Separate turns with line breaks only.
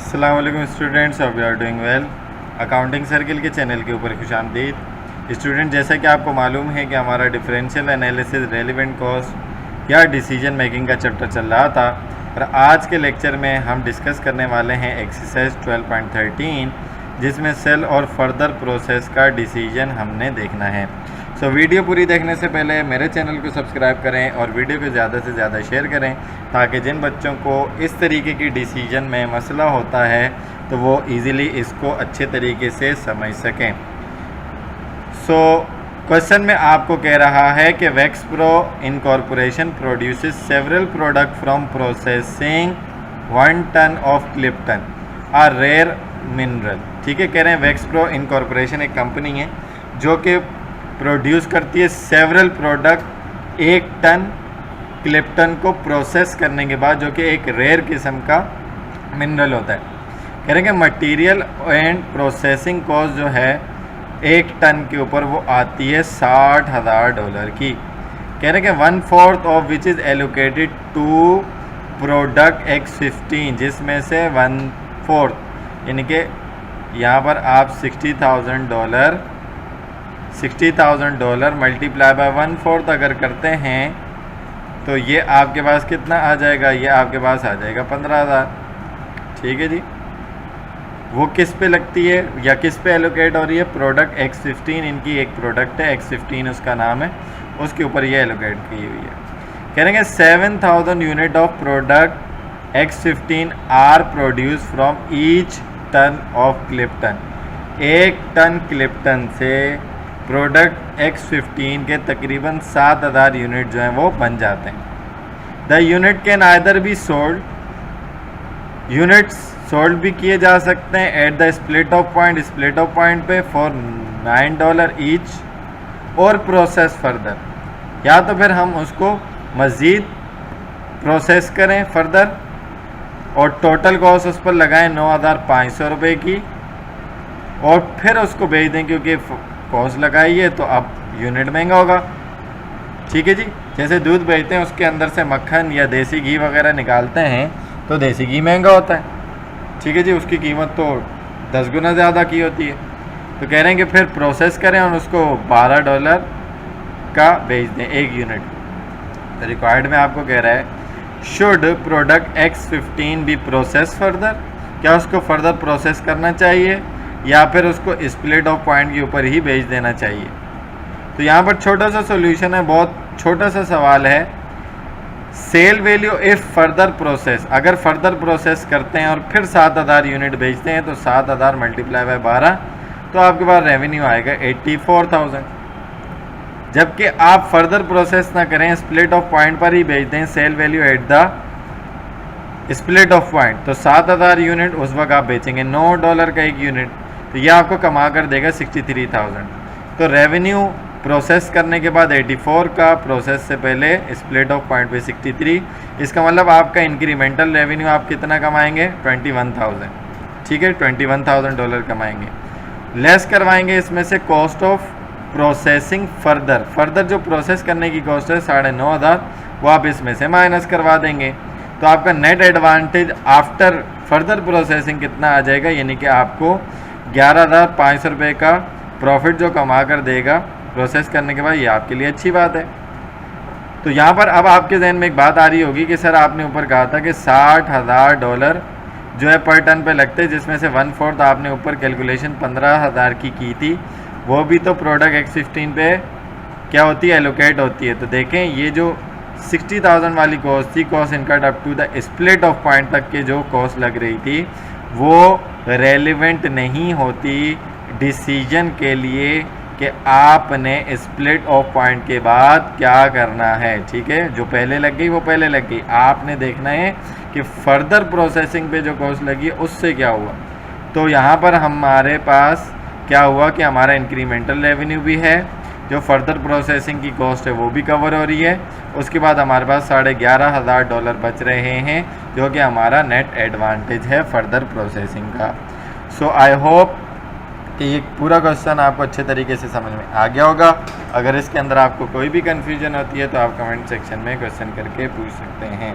अस्सलाम वालेकुम students, hope you are doing well. Accounting circle के चैनल के ऊपर खुशामदीद। स्टूडेंट, जैसा कि आपको मालूम है कि हमारा डिफरेंशियल एनालिसिस, रेलिवेंट कॉस्ट या डिसीजन मेकिंग का चैप्टर चल रहा था और आज के लेक्चर में हम डिस्कस करने वाले हैं एक्सरसाइज 12.13, जिसमें सेल और फर्दर प्रोसेस का डिसीजन हमने देखना है। सो वीडियो पूरी देखने से पहले मेरे चैनल को सब्सक्राइब करें और वीडियो को ज़्यादा से ज़्यादा शेयर करें, ताकि जिन बच्चों को इस तरीके की डिसीजन में मसला होता है तो वो इजीली इसको अच्छे तरीके से समझ सकें। सो क्वेश्चन में आपको कह रहा है कि Waxpro incorporation produces several product from processing 1 ton of clipton a rare mineral. ठीक है, कह रहे हैं वैक्सप्रो इनकॉर्पोरेशन एक कंपनी है जो कि प्रोड्यूस करती है सेवरल प्रोडक्ट 1 टन क्लिप्टन को प्रोसेस करने के बाद, जो कि एक रेयर किस्म का मिनरल होता है। कह रहे हैं कि मटेरियल एंड प्रोसेसिंग कॉस्ट जो है 1 टन के ऊपर वो आती है $60,000 की। कह रहे हैं कि 1/4 of which is allocated to product X15, जिसमें से 1/4 यानी कि यहाँ पर आप $60,000 मल्टीप्लाई बाय 1/4 अगर करते हैं तो ये आपके पास कितना आ जाएगा? ये आपके पास आ जाएगा 15,000। ठीक है जी। वो किस पे लगती है या किस पे एलोकेट हो रही है? प्रोडक्ट X15, इनकी एक प्रोडक्ट है X15 उसका नाम है, उसके ऊपर ये एलोकेट की हुई है। कह रहे हैं 7,000 unit of product X15 are produce from each ton of clipton. 1 ton clipton से प्रोडक्ट X15 के तकरीबन 7,000 यूनिट जो हैं वो बन जाते हैं। The unit can either be sold, units sold भी किए जा सकते हैं eight the split of point पे फॉर $9 ईच, और प्रोसेस फर्दर, या तो फिर हम उसको मज़ीद प्रोसेस करें फर्दर और टोटल कॉस्ट उस पर लगाएं 9,500 रुपये की, और फिर उसको बेच दें, क्योंकि कॉस्ट लगाई है तो अब यूनिट महंगा होगा। ठीक है जी। जैसे दूध बेचते हैं, उसके अंदर से मक्खन या देसी घी वगैरह निकालते हैं तो देसी घी महंगा होता है। ठीक है जी, उसकी कीमत तो 10 गुना ज़्यादा की होती है। तो कह रहे हैं कि फिर प्रोसेस करें और उसको $12 का बेच दें 1 यूनिट। तो रिक्वायर्ड में आपको कह रहा है should product X15 be process further, क्या उसको फर्दर प्रोसेस करना चाहिए या फिर उसको स्प्लिट ऑफ पॉइंट के ऊपर ही बेच देना चाहिए? तो यहाँ पर छोटा सा सॉल्यूशन है, बहुत छोटा सा सवाल है। Sale value if further process, अगर फर्दर प्रोसेस करते हैं और फिर 7,000 यूनिट बेचते हैं तो 7,000 मल्टीप्लाई बाय 12 तो आपके पास रेवेन्यू आएगा 84,000। जबकि आप फर्दर प्रोसेस ना करें, स्प्लिट ऑफ पॉइंट पर ही बेच दें, sale value at the split of point, तो 7,000 यूनिट उस वक्त आप बेचेंगे $9 का 1 यूनिट, तो ये आपको कमा कर देगा 63,000। तो रेवेन्यू प्रोसेस करने के बाद 84 का, प्रोसेस से पहले स्प्लिट ऑफ पॉइंट पे 63, इसका मतलब आपका इंक्रीमेंटल रेवेन्यू आप कितना कमाएंगे? 21,000। ठीक है, $21,000 कमाएंगे। लेस करवाएंगे इसमें से कॉस्ट ऑफ प्रोसेसिंग फर्दर जो प्रोसेस करने की कॉस्ट है 9,500, वो आप इसमें से माइनस करवा देंगे, तो आपका net advantage after further processing कितना आ जाएगा? यानी कि आपको 11,500 रुपये का प्रॉफिट जो कमा कर देगा प्रोसेस करने के बाद, ये आपके लिए अच्छी बात है। तो यहाँ पर अब आपके जहन में एक बात आ रही होगी कि सर आपने ऊपर कहा था कि $60,000 जो है पर टन पे लगते हैं, जिसमें से 1/4 आपने ऊपर कैलकुलेशन 15,000 की थी, वो भी तो प्रोडक्ट X15 पे क्या होती है? एलोकेट होती है। तो देखें, ये जो 60,000 वाली कॉस्ट थी, cost incurred up to the split of point तक के जो कॉस्ट लग रही थी, वो रेलिवेंट नहीं होती डिसीजन के लिए कि आपने स्प्लिट ऑफ पॉइंट के बाद क्या करना है। ठीक है, जो पहले लग गई वो पहले लग गई, आपने देखना है कि फर्दर प्रोसेसिंग पे जो कॉस्ट लगी है उससे क्या हुआ। तो यहाँ पर हमारे पास क्या हुआ कि हमारा इंक्रीमेंटल रेवेन्यू भी है, जो फर्दर प्रोसेसिंग की कॉस्ट है वो भी कवर हो रही है, उसके बाद हमारे पास $11,500 बच रहे हैं, जो कि हमारा नेट एडवांटेज है फर्दर प्रोसेसिंग का। सो आई होप कि ये पूरा क्वेश्चन आपको अच्छे तरीके से समझ में आ गया होगा। अगर इसके अंदर आपको कोई भी कन्फ्यूजन होती है तो आप कमेंट सेक्शन में क्वेश्चन करके पूछ सकते हैं।